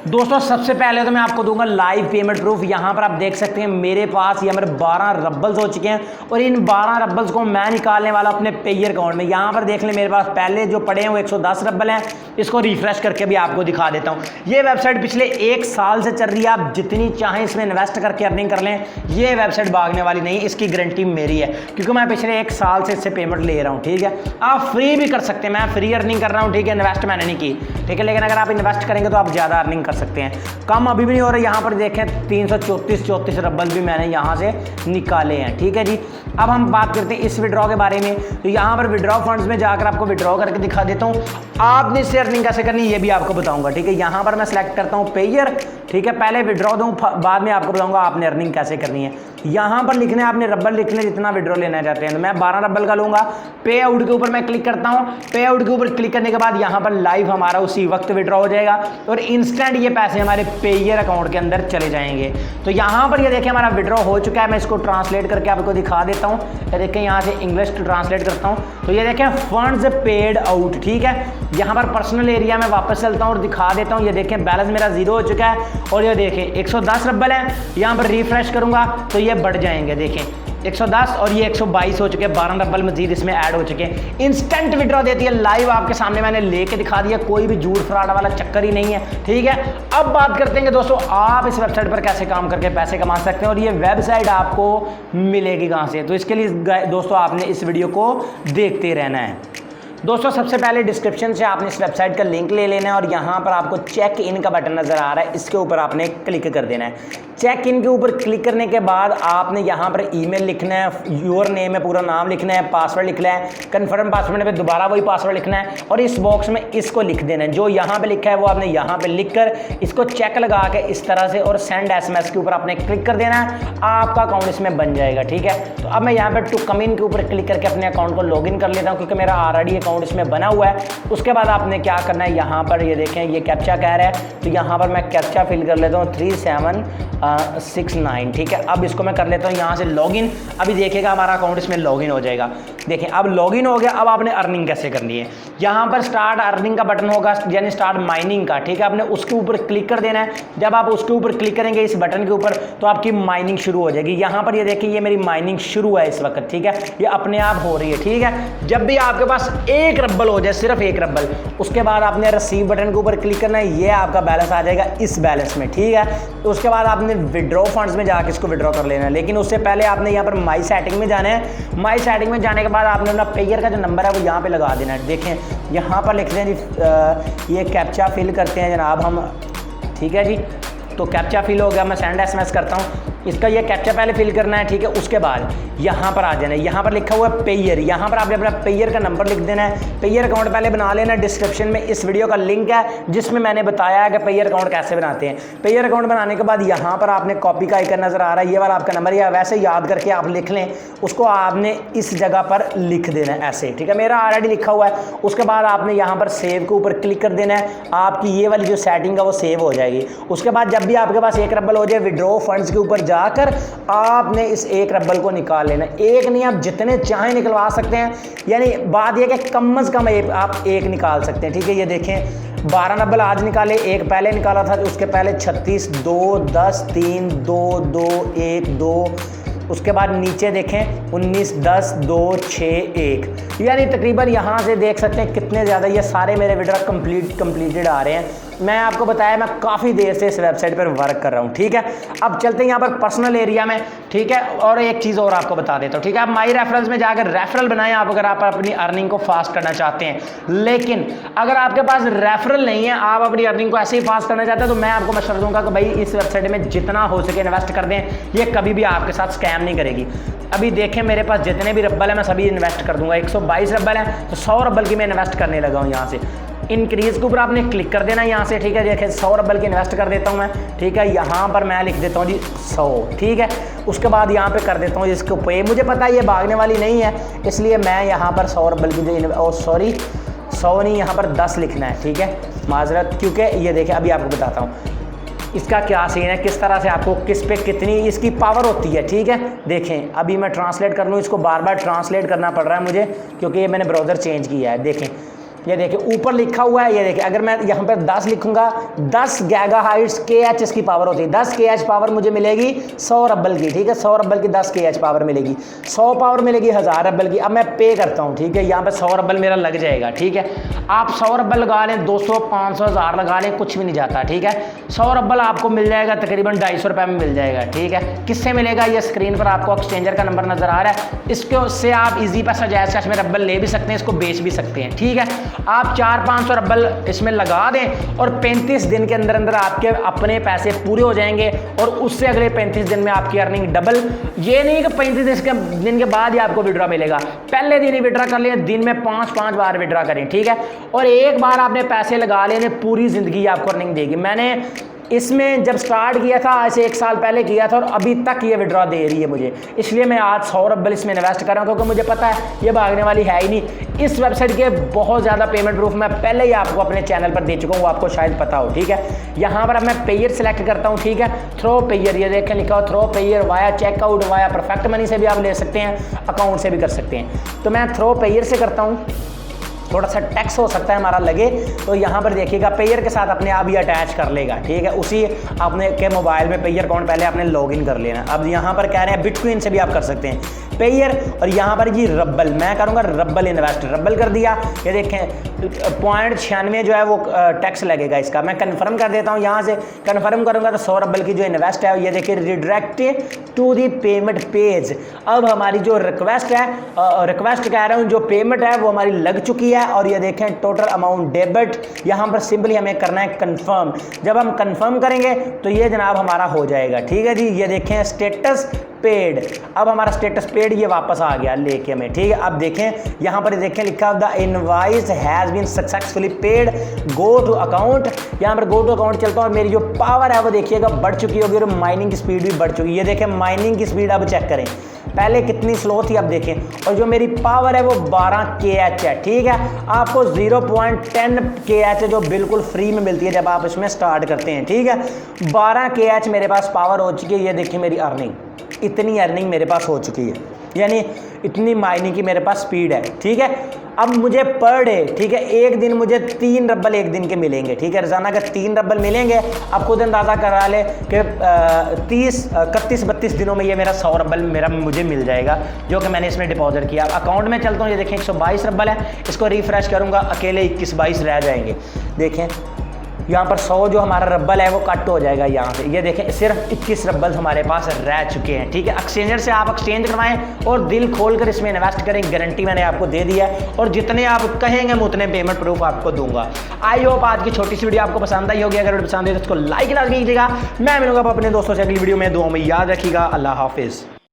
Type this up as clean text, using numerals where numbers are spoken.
दोस्तों सबसे पहले तो मैं आपको दूंगा लाइव पेमेंट प्रूफ। यहाँ पर आप देख सकते हैं मेरे पास यहाँ पर 12 रबल्स हो चुके हैं और इन 12 रबल्स को मैं निकालने वाला अपने पेयर अकाउंट में। यहाँ पर देख लें मेरे पास पहले जो पड़े हैं वो 110 रबल हैं। इसको रिफ्रेश करके भी आपको दिखा देता हूँ। ये वेबसाइट पिछले 1 साल से चल रही है। आप जितनी चाहें इसमें इन्वेस्ट करके अर्निंग कर लें, ये वेबसाइट भागने वाली नहीं, इसकी गारंटी मेरी है क्योंकि मैं पिछले 1 साल से इससे पेमेंट ले रहा हूँ। ठीक है, आप फ्री भी कर सकते हैं, मैं फ्री अर्निंग कर रहा हूँ। ठीक है, इन्वेस्ट मैंने नहीं की। ठीक है, लेकिन अगर आप इन्वेस्ट करेंगे तो आप ज़्यादा अर्निंग कर सकते हैं। कम अभी भी नहीं हो रहा। यहाँ पर देखें 334 रबल भी मैंने यहाँ से निकाले हैं। ठीक है जी, अब हम बात करते हैं इस विड्रॉ के बारे में। तो यहाँ पर विड्रॉ फंड्स में जाकर आपको विड्रॉ करके दिखा देता हूँ। आपने इससे अर्निंग कैसे करनी है ये भी आपको बताऊंगा। ठीक है, यहाँ पर मैं सेलेक्ट करता हूँ पेयर। ठीक है, पहले विड्रॉ दूँ, बाद में आपको बताऊंगा आपने अर्निंग कैसे करनी है। यहाँ पर लिखने आपने रबल लिखने जितना विड्रॉ लेना चाहते हैं। तो मैं 12 रबल का लूँगा। पे आउट के ऊपर मैं क्लिक करता हूँ। पे आउट के ऊपर क्लिक करने के बाद यहाँ पर लाइव हमारा उसी वक्त विड्रॉ हो जाएगा और इंस्टेंट ये पैसे हमारे पेयर अकाउंट के अंदर चले जाएंगे। तो यहाँ पर ये देखिए हमारा विड्रॉ हो चुका है। मैं इसको ट्रांसलेट करके आपको दिखा देता हूँ। ये देखें यहाँ से इंग्लिश ट्रांसलेट करता हूँ तो ये देखें फंड्स पेड आउट। ठीक है, यहाँ पर पर्सनल एरिया में वापस चलता हूँ और दिखा देता हूँ। ये देखें बैलेंस मेरा 0 हो चुका है और ये देखें 110 रबल है। यहाँ पर रिफ्रेश करूँगा तो ये बढ़ जाएंगे। देखें 110 और ये 122 हो चुके हैं। 12 रबल मजीद इसमें ऐड हो चुके हैं। इंस्टेंट विड्रॉ देती है, लाइव आपके सामने मैंने लेके दिखा दिया। कोई भी झूठ फ्रॉड वाला चक्कर ही नहीं है। ठीक है, अब बात करते हैं कि दोस्तों आप इस वेबसाइट पर कैसे काम करके पैसे कमा सकते हैं और ये वेबसाइट आपको मिलेगी कहाँ से। तो इसके लिए दोस्तों आपने इस वीडियो को देखते रहना है। दोस्तों सबसे पहले डिस्क्रिप्शन से आपने इस वेबसाइट का लिंक ले लेना है और यहाँ पर आपको चेक इन का बटन नज़र आ रहा है, इसके ऊपर आपने क्लिक कर देना है। चेक इन के ऊपर क्लिक करने के बाद आपने यहाँ पर ईमेल लिखना है, योर नेम है, पूरा नाम लिखना है, पासवर्ड लिखना है, कन्फर्म पासवर्ड पे दोबारा वही पासवर्ड लिखना है और इस बॉक्स में इसको लिख देना है। जो यहाँ पे लिखा है वो आपने यहाँ पे लिख कर इसको चेक लगा के इस तरह से और सेंड SMS के ऊपर आपने क्लिक कर देना है। आपका अकाउंट इसमें बन जाएगा। ठीक है, तो अब मैं यहाँ पर टू कम इन के ऊपर क्लिक करके अपने अकाउंट को लॉग इन कर लेता हूँ क्योंकि मेरा ऑलरेडी अकाउंट इसमें बना हुआ है। उसके बाद आपने क्या करना है, यहाँ पर ये देखें ये कैप्चा कह रहा है तो यहाँ पर मैं कैप्चा फिल कर लेता हूँ 3769। ठीक है, अब इसको मैं कर लेता हूँ यहाँ से लॉगिन। अभी देखिएगा हमारा अकाउंट इसमें लॉगिन हो जाएगा। देखें अब लॉगिन हो गया। अब आपने अर्निंग कैसे करनी है, यहाँ पर स्टार्ट अर्निंग का बटन होगा यानी स्टार्ट माइनिंग का। ठीक है, आपने उसके ऊपर क्लिक कर देना है। जब आप उसके ऊपर क्लिक करेंगे इस बटन के ऊपर तो आपकी माइनिंग शुरू हो जाएगी। यहाँ पर ये देखिए ये मेरी माइनिंग शुरू है इस वक्त। ठीक है, ये अपने आप हो रही है। ठीक है, जब भी आपके पास 1 रबल हो जाए, सिर्फ 1 रबल, उसके बाद आपने रिसीव बटन के ऊपर क्लिक करना है। ये आपका बैलेंस आ जाएगा इस बैलेंस में। ठीक है, तो उसके बाद आपने विड्रॉ फंड्स में जाकर इसको विड्रॉ कर लेना है। लेकिन उससे पहले आपने यहाँ पर माई सेटिंग में जाना है। माई सेटिंग में जाने के बाद आपने अपना पेयर का जो नंबर है वो यहाँ पे लगा देना है। देखें यहाँ पर लिखते हैं जी ये कैप्चा फिल करते हैं जनाब हम। ठीक है जी, तो कैप्चा फिल हो गया। मैं सेंड SMS करता हूँ। इसका ये कैप्चा पहले फिल करना है। ठीक है, उसके बाद यहाँ पर आ जाना है। यहाँ पर लिखा हुआ है पेयर, यहाँ पर आपने अपना पेयर का नंबर लिख देना है। पेयर अकाउंट पहले बना लेना। डिस्क्रिप्शन में इस वीडियो का लिंक है जिसमें मैंने बताया है कि पेयर अकाउंट कैसे बनाते हैं। पेयर अकाउंट बनाने के बाद यहाँ पर आपने कॉपी का आइकन नज़र आ रहा है, ये वाला आपका नंबर, या वैसे याद करके आप लिख लें, उसको आपने इस जगह पर लिख देना है ऐसे। ठीक है, मेरा ऑलरेडी लिखा हुआ है। उसके बाद आपने यहाँ पर सेव के ऊपर क्लिक कर देना है। आपकी ये वाली जो सेटिंग है वो सेव हो जाएगी। उसके बाद जब भी आपके पास 1 रबल हो जाए, विड्रॉ फंड्स के ऊपर जाकर आपने इस 1 रबल को निकाल लेना। एक नहीं, आप जितने चाहें निकलवा सकते हैं। यानी बात यह कि कम से कम आप 1 निकाल सकते हैं। ठीक है, ये देखें 12 रबल आज निकाले, 1 पहले निकाला था, उसके पहले 36, 2, 10, 3, 2, 2, 1, 2, उसके बाद नीचे देखें 19, 10, 2, 6, 1, यानी तकरीबन यहाँ से देख सकते हैं कितने ज़्यादा ये सारे मेरे विड्रॉ कंप्लीटेड आ रहे हैं। मैं आपको बताया मैं काफ़ी देर से इस वेबसाइट पर वर्क कर रहा हूँ। ठीक है, अब चलते हैं यहाँ पर पर्सनल एरिया में। ठीक है, और एक चीज़ और आपको बता देता हूँ। ठीक है, आप माई रेफरेंस में जाकर रेफरल बनाएं आप, अगर आप अपनी अर्निंग को फास्ट करना चाहते हैं। लेकिन अगर आपके पास रेफरल नहीं है, आप अपनी अर्निंग को ऐसे ही फास्ट करना चाहते हैं, तो मैं आपको मशवरा दूंगा कि भाई इस वेबसाइट में जितना हो सके इन्वेस्ट कर दें। ये कभी भी आपके साथ स्कैम नहीं करेगी। अभी देखें मेरे पास जितने भी रबल है मैं सभी इन्वेस्ट कर दूंगा। 122 रबल है तो 100 रबल की मैं इन्वेस्ट करने लगा हूँ। यहाँ से इंक्रीज के ऊपर आपने क्लिक कर देना यहाँ से। ठीक है, देखें 100 रबल की इन्वेस्ट कर देता हूँ मैं। ठीक है, यहाँ पर मैं लिख देता हूँ जी 100। ठीक है, उसके बाद यहाँ पे कर देता हूँ जिसको पे, मुझे पता है ये भागने वाली नहीं है, इसलिए मैं यहाँ पर 100 रबल की जो 100 नहीं, यहाँ पर 10 लिखना है। ठीक है, माजरत, क्योंकि ये देखें अभी आपको बताता हूँ इसका क्या सीन है, किस तरह से आपको किस पे कितनी इसकी पावर होती है। ठीक है, देखें अभी मैं ट्रांसलेट कर लूँ, इसको बार बार ट्रांसलेट करना पड़ रहा है मुझे क्योंकि ये मैंने ब्राउज़र चेंज किया है। देखें ये देखिए ऊपर लिखा हुआ है, ये देखिए अगर मैं यहाँ पर 10 लिखूंगा 10 गीगाहर्ट्ज़ KH इसकी पावर होती है। 10 KH पावर मुझे मिलेगी 100 रब्बल की, ठीक है, 100 रब्बल की 10 KH पावर मिलेगी, 100 पावर मिलेगी 1000 रब्बल की। अब मैं पे करता हूँ, ठीक है, यहाँ पे 100 रब्बल मेरा लग जाएगा, ठीक है। आप 100 रब्बल लगा लें, 200, 500, 1000 लगा लें, कुछ भी नहीं जाता, ठीक है। 100 रब्बल आपको मिल जाएगा तकरीबन 250 रुपये में मिल जाएगा, ठीक है। किससे मिलेगा? ये स्क्रीन पर आपको एक्सचेंजर का नंबर नजर आ रहा है, इसको से आप इजी पैसा जायज़ कैश में रब्बल ले भी सकते हैं, इसको बेच भी सकते हैं, ठीक है। आप 400-500 रब्बल इसमें लगा दें और 35 दिन के अंदर अंदर आपके अपने पैसे पूरे हो जाएंगे और उससे अगले 35 दिन में आपकी अर्निंग डबल। ये नहीं कि 35 दिन के बाद ही आपको विड्रॉ मिलेगा, पहले दिन ही विड्रॉ कर लें, दिन में 5-5 बार विड्रॉ करें, ठीक है। और एक बार आपने पैसे लगा लेने, पूरी ज़िंदगी आपको अर्निंग देगी। मैंने इसमें जब स्टार्ट किया था आज से 1 साल पहले किया था और अभी तक ये विड्रॉ दे रही है मुझे, इसलिए मैं आज 100 रब्बल इसमें इन्वेस्ट कर रहा हूँ क्योंकि मुझे पता है ये भागने वाली है ही नहीं। इस वेबसाइट के बहुत ज़्यादा पेमेंट प्रूफ मैं पहले ही आपको अपने चैनल पर दे चुका हूँ, वो आपको शायद पता हो, ठीक है। यहाँ पर अब मैं पेयर सेलेक्ट करता हूँ, ठीक है, थ्रो पेयर, ये देखें लिखा हो through Payeer, via checkout, via Perfect Money से भी आप ले सकते हैं, अकाउंट से भी कर सकते हैं। तो मैं थ्रो पेयर से करता हूँ, थोड़ा सा टैक्स हो सकता है हमारा लगे, तो यहाँ पर देखिएगा पेयर के साथ अपने आप ही अटैच कर लेगा, ठीक है। उसी अपने के मोबाइल में पेयर अकाउंट पहले आपने लॉगिन कर लेना। अब यहाँ पर कह रहे हैं बिटकॉइन से भी आप कर सकते हैं पेयर, और यहाँ पर जी रब्बल, मैं करूँगा रब्बल इन्वेस्ट, रब्बल कर दिया। ये देखें 0.96 जो है वो टैक्स लगेगा इसका। मैं कन्फर्म कर देता हूँ, यहाँ से कन्फर्म करूँगा तो 100 रब्बल की जो इन्वेस्ट है, ये देखिए redirect to the payment page. अब हमारी जो रिक्वेस्ट है, रिक्वेस्ट कह रहा हूँ, जो पेमेंट है वो हमारी लग चुकी है और ये देखें टोटल अमाउंट डेबिट। यहाँ पर सिंपली हमें करना है कंफर्म। जब हम कंफर्म करेंगे तो ये जनाब हमारा हो जाएगा, ठीक है जी। ये देखें स्टेटस पेड, अब हमारा स्टेटस पेड ये वापस आ गया लेके हमें, ठीक है। अब देखें यहाँ पर देखें लिखा the invoice has been successfully paid, go to account. यहाँ पर गो टू अकाउंट चलता हूँ और मेरी जो पावर है वो देखिएगा बढ़ चुकी होगी और माइनिंग की स्पीड भी बढ़ चुकी है। ये देखें माइनिंग की स्पीड अब चेक करें, पहले कितनी स्लो थी अब देखें, और जो मेरी पावर है वो 12 KH है, ठीक है। आपको 0.10 KH जो बिल्कुल फ्री में मिलती है जब आप इसमें स्टार्ट करते हैं, ठीक है। 12 KH मेरे पास पावर हो चुकी है। ये देखिए मेरी अर्निंग, इतनी अर्निंग मेरे पास हो चुकी है, यानी इतनी माइनिंग की मेरे पास स्पीड है, ठीक है। अब मुझे पर डे, ठीक है, एक दिन मुझे 3 रब्बल एक दिन के मिलेंगे, ठीक है। रोजाना अगर 3 रब्बल मिलेंगे, आप खुद अंदाज़ा करा ले कि 31-32 दिनों में ये मेरा 100 रब्बल मेरा मुझे मिल जाएगा, जो कि मैंने इसमें डिपॉजिट किया। अकाउंट में चलता हूँ, ये देखें 122 रब्बल है, इसको रिफ्रेश करूँगा, अकेले 21-22 रह जाएंगे। देखें यहाँ पर 100 जो हमारा रब्बल है वो कट हो जाएगा यहाँ से। ये देखें सिर्फ 21 रब्बल हमारे पास रह चुके हैं, ठीक है। एक्सचेंजर से आप एक्सचेंज करवाएं और दिल खोलकर इसमें इन्वेस्ट करें, गारंटी मैंने आपको दे दिया है और जितने आप कहेंगे मैं उतने पेमेंट प्रूफ आपको दूंगा। आई होप आज की छोटी सी वीडियो आपको पसंद आई होगी। अगर वीडियो पसंद है तो उसको लाइक लाजमी कीजिएगा। मैं मिलूंगा अपने दोस्तों से अगली वीडियो में, दुआ में याद रखिएगा। अल्लाह हाफिज़।